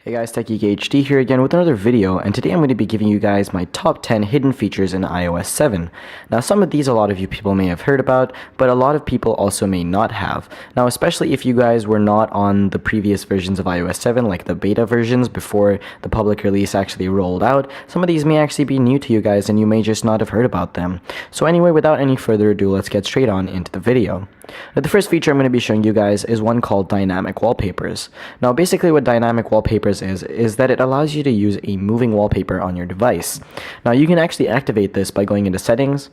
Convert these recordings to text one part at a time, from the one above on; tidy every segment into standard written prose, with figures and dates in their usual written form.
Hey guys, TechGeekHD here again with another video, and today I'm going to be giving you guys my top 10 hidden features in iOS 7. Now some of these a lot of you people may have heard about, but a lot of people also may not have. Now especially if you guys were not on the previous versions of iOS 7, like the beta versions before the public release actually rolled out, some of these may actually be new to you guys and you may just not have heard about them. So anyway, without any further ado, let's get straight on into the video. Now, the first feature I'm going to be showing you guys is one called Dynamic Wallpapers. Now basically what Dynamic Wallpapers is that it allows you to use a moving wallpaper on your device. Now you can actually activate this by going into Settings,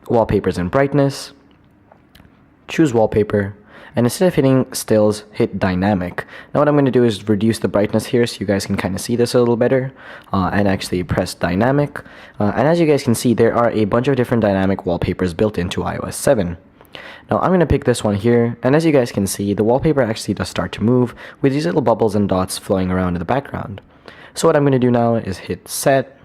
Wallpapers and Brightness, choose Wallpaper, and instead of hitting Stills, hit Dynamic. Now what I'm going to do is reduce the brightness here so you guys can kind of see this a little better, and actually press Dynamic. And as you guys can see, there are a bunch of different dynamic wallpapers built into iOS 7. Now I'm going to pick this one here, and as you guys can see, the wallpaper actually does start to move with these little bubbles and dots flowing around in the background. So what I'm going to do now is hit Set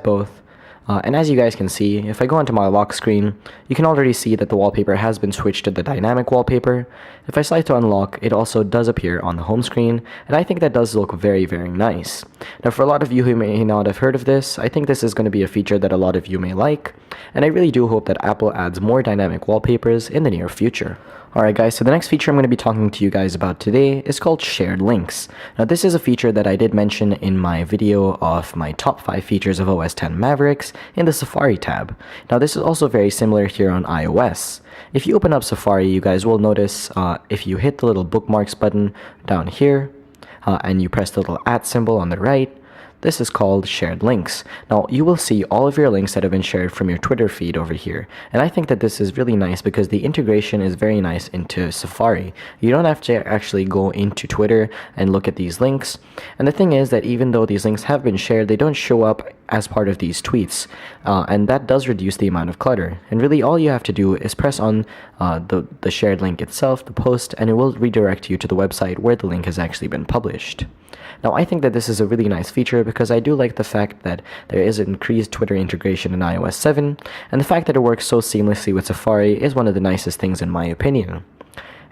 Both, and as you guys can see, if I go onto my lock screen, you can already see that the wallpaper has been switched to the dynamic wallpaper. If I slide to unlock, it also does appear on the home screen, and I think that does look very, very nice. Now for a lot of you who may not have heard of this, I think this is going to be a feature that a lot of you may like, and I really do hope that Apple adds more dynamic wallpapers in the near future. Alright guys, so the next feature I'm going to be talking to you guys about today is called Shared Links. Now this is a feature that I did mention in my video of my top 5 features of OS X Mavericks in the Safari tab. Now this is also very similar here on iOS. If you open up Safari, you guys will notice if you hit the little bookmarks button down here, and you press the little @ symbol on the right, this is called Shared Links. Now, you will see all of your links that have been shared from your Twitter feed over here. And I think that this is really nice because the integration is very nice into Safari. You don't have to actually go into Twitter and look at these links. And the thing is that even though these links have been shared, they don't show up as part of these tweets. And that does reduce the amount of clutter. And really all you have to do is press on the shared link itself, the post, and it will redirect you to the website where the link has actually been published. Now I think that this is a really nice feature because I do like the fact that there is increased Twitter integration in iOS 7, and the fact that it works so seamlessly with Safari is one of the nicest things in my opinion.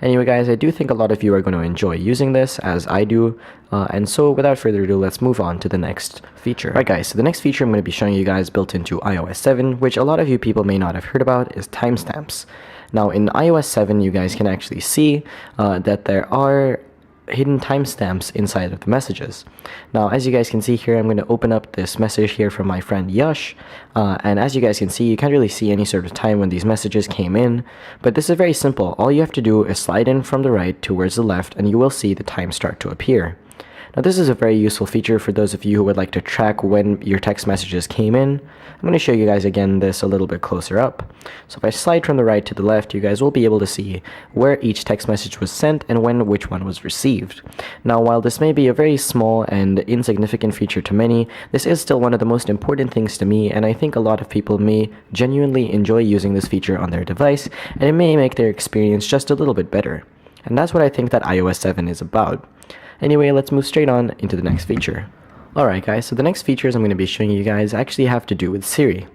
Anyway guys, I do think a lot of you are going to enjoy using this, as I do, and so without further ado, let's move on to the next feature. Alright guys, so the next feature I'm going to be showing you guys built into iOS 7, which a lot of you people may not have heard about, is timestamps. Now in iOS 7, you guys can actually see that there are hidden timestamps inside of the messages. Now as you guys can see here, I'm going to open up this message here from my friend Yash, and as you guys can see, you can't really see any sort of time when these messages came in, but this is very simple. All you have to do is slide in from the right towards the left and you will see the time start to appear. Now this is a very useful feature for those of you who would like to track when your text messages came in. I'm going to show you guys again this a little bit closer up. So if I slide from the right to the left, you guys will be able to see where each text message was sent and when which one was received. Now while this may be a very small and insignificant feature to many, this is still one of the most important things to me, and I think a lot of people may genuinely enjoy using this feature on their device, and it may make their experience just a little bit better. And that's what I think that iOS 7 is about. Anyway, let's move straight on into the next feature. Alright guys, so the next features I'm going to be showing you guys actually have to do with Siri.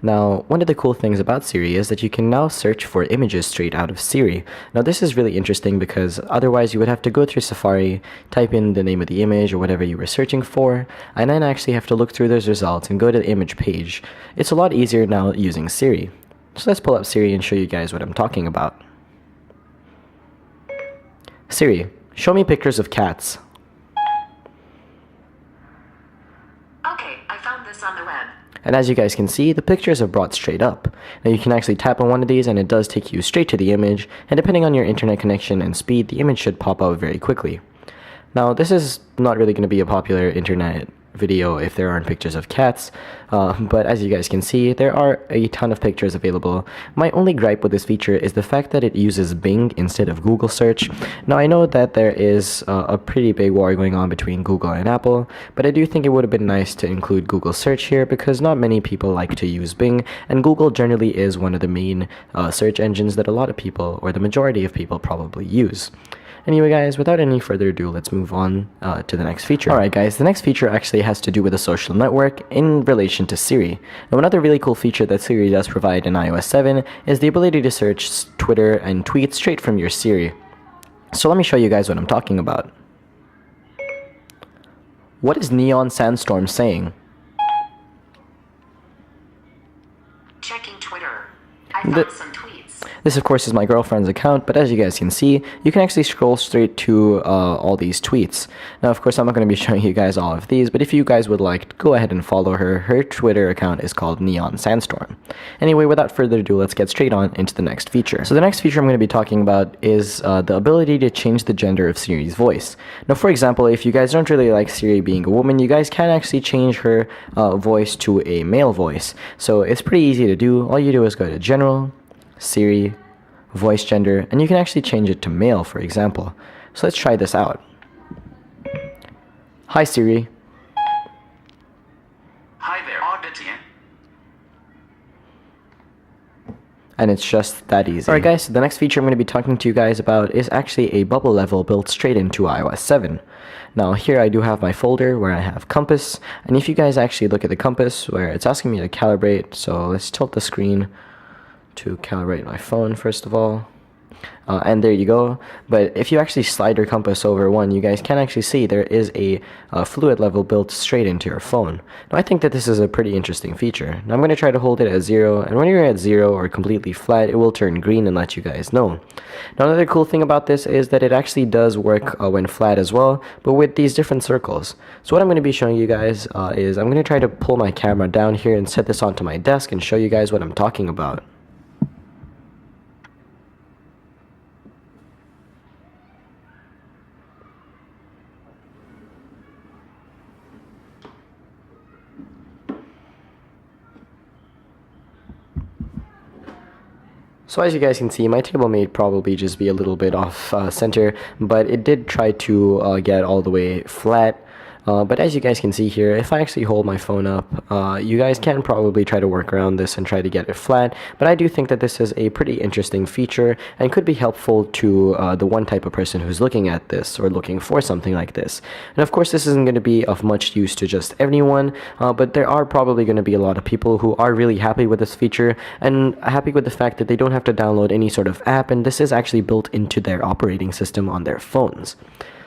Now, one of the cool things about Siri is that you can now search for images straight out of Siri. Now this is really interesting because otherwise you would have to go through Safari, type in the name of the image or whatever you were searching for, and then actually have to look through those results and go to the image page. It's a lot easier now using Siri. So let's pull up Siri and show you guys what I'm talking about. Siri, show me pictures of cats. Okay, I found this on the web. And as you guys can see, the pictures are brought straight up. Now you can actually tap on one of these and it does take you straight to the image, and depending on your internet connection and speed, the image should pop out very quickly. Now this is not really going to be a popular internet video if there aren't pictures of cats, but as you guys can see, there are a ton of pictures available. My only gripe with this feature is the fact that it uses Bing instead of Google search. Now I know that there is a pretty big war going on between Google and Apple, but I do think it would have been nice to include Google search here because not many people like to use Bing, and Google generally is one of the main search engines that a lot of people, or the majority of people, probably use. Anyway guys, without any further ado, let's move on to the next feature. Alright guys, the next feature actually has to do with a social network in relation to Siri. Now another really cool feature that Siri does provide in iOS 7 is the ability to search Twitter and tweets straight from your Siri. So let me show you guys what I'm talking about. What is Neon Sandstorm saying? Checking Twitter. I found some tweets. This, of course, is my girlfriend's account, but as you guys can see, you can actually scroll straight to all these tweets. Now, of course, I'm not going to be showing you guys all of these, but if you guys would like, go ahead and follow her. Her Twitter account is called Neon Sandstorm. Anyway, without further ado, let's get straight on into the next feature. So the next feature I'm going to be talking about is the ability to change the gender of Siri's voice. Now, for example, if you guys don't really like Siri being a woman, you guys can actually change her voice to a male voice. So it's pretty easy to do. All you do is go to General, Siri, voice gender, and you can actually change it to male, for example. So let's try this out. Hi Siri. Hi there, Auditien. And it's just that easy. Alright guys, so the next feature I'm going to be talking to you guys about is actually a bubble level built straight into iOS 7. Now here I do have my folder where I have compass, and if you guys actually look at the compass where it's asking me to calibrate, so let's tilt the screen to calibrate my phone first of all, and there you go. But if you actually slide your compass over one, you guys can actually see there is a fluid level built straight into your phone. Now I think that this is a pretty interesting feature. Now I'm going to try to hold it at 0, and when you're at 0 or completely flat, it will turn green and let you guys know. Now another cool thing about this is that it actually does work when flat as well, but with these different circles. So what I'm going to be showing you guys is I'm going to try to pull my camera down here and set this onto my desk and show you guys what I'm talking about. So as you guys can see, my table may probably just be a little bit off center, but it did try to get all the way flat. But as you guys can see here, if I actually hold my phone up, you guys can probably try to work around this and try to get it flat. But I do think that this is a pretty interesting feature and could be helpful to the one type of person who's looking at this or looking for something like this. And of course, this isn't going to be of much use to just everyone, but there are probably going to be a lot of people who are really happy with this feature and happy with the fact that they don't have to download any sort of app, and this is actually built into their operating system on their phones.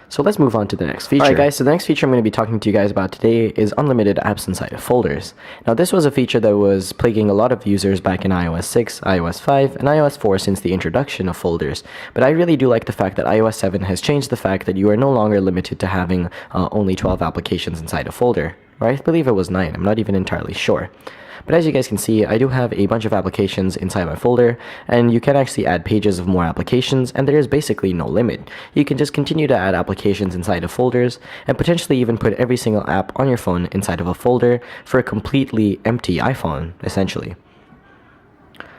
So let's move on to the next feature. Alright guys, so the next feature I'm going to be talking to you guys about today is unlimited apps inside of folders. Now this was a feature that was plaguing a lot of users back in iOS 6, iOS 5, and iOS 4 since the introduction of folders. But I really do like the fact that iOS 7 has changed the fact that you are no longer limited to having only 12 applications inside a folder. Or I believe it was 9, I'm not even entirely sure. But as you guys can see, I do have a bunch of applications inside my folder, and you can actually add pages of more applications, and there is basically no limit. You can just continue to add applications inside of folders, and potentially even put every single app on your phone inside of a folder for a completely empty iPhone, essentially.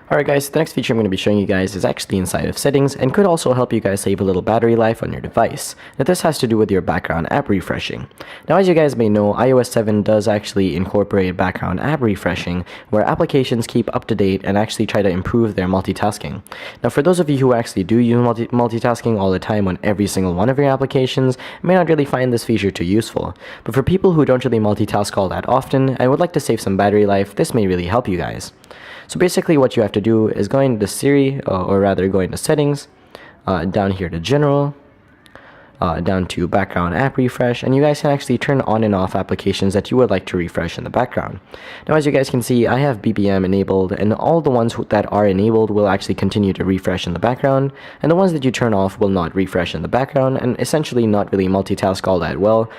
Alright guys, the next feature I'm going to be showing you guys is actually inside of settings and could also help you guys save a little battery life on your device. Now this has to do with your background app refreshing. Now as you guys may know, iOS 7 does actually incorporate background app refreshing where applications keep up to date and actually try to improve their multitasking. Now for those of you who actually do use multitasking all the time on every single one of your applications, may not really find this feature too useful. But for people who don't really multitask all that often and would like to save some battery life, this may really help you guys. So basically what you have to do is go into Siri, or rather go into settings, down here to general, down to background app refresh, and you guys can actually turn on and off applications that you would like to refresh in the background. Now as you guys can see, I have BBM enabled, and all the ones that are enabled will actually continue to refresh in the background, and the ones that you turn off will not refresh in the background and essentially not really multitask all that well.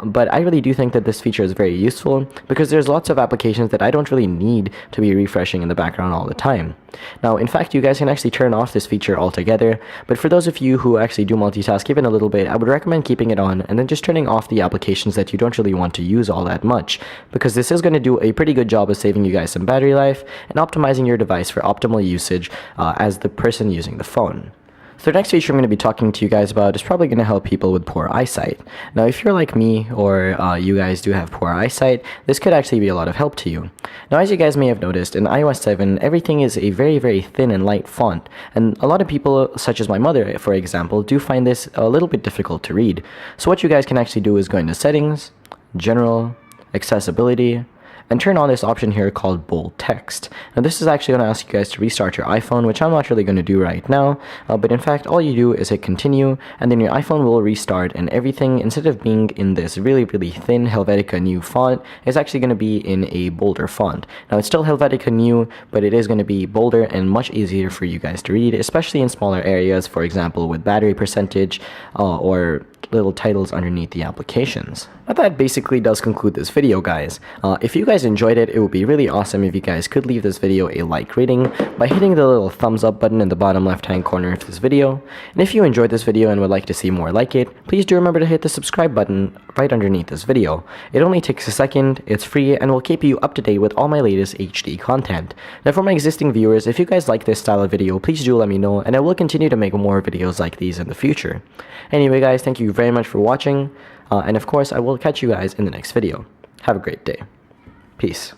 But I really do think that this feature is very useful because there's lots of applications that I don't really need to be refreshing in the background all the time. Now, in fact, you guys can actually turn off this feature altogether, but for those of you who actually do multitask even a little bit, I would recommend keeping it on and then just turning off the applications that you don't really want to use all that much, because this is going to do a pretty good job of saving you guys some battery life and optimizing your device for optimal usage as the person using the phone. So the next feature I'm going to be talking to you guys about is probably going to help people with poor eyesight. Now if you're like me, or you guys do have poor eyesight, this could actually be a lot of help to you. Now as you guys may have noticed, in iOS 7, everything is a very, very thin and light font, and a lot of people, such as my mother, for example, do find this a little bit difficult to read. So what you guys can actually do is go into Settings, General, Accessibility, and turn on this option here called bold text. Now this is actually going to ask you guys to restart your iPhone, which I'm not really going to do right now, but in fact all you do is hit continue, and then your iPhone will restart, and everything, instead of being in this really thin Helvetica New font, is actually going to be in a bolder font. Now it's still Helvetica New, but it is going to be bolder and much easier for you guys to read, especially in smaller areas, for example with battery percentage or little titles underneath the applications. Now that basically does conclude this video, guys. If you guys enjoyed it, it would be really awesome if you guys could leave this video a like rating by hitting the little thumbs up button in the bottom left hand corner of this video. And if you enjoyed this video and would like to see more like it, please do remember to hit the subscribe button right underneath this video. It only takes a second, it's free, and will keep you up to date with all my latest HD content. Now for my existing viewers, if you guys like this style of video, please do let me know, and I will continue to make more videos like these in the future. Anyway guys, thank you very much for watching, and of course I will catch you guys in the next video. Have a great day. Peace.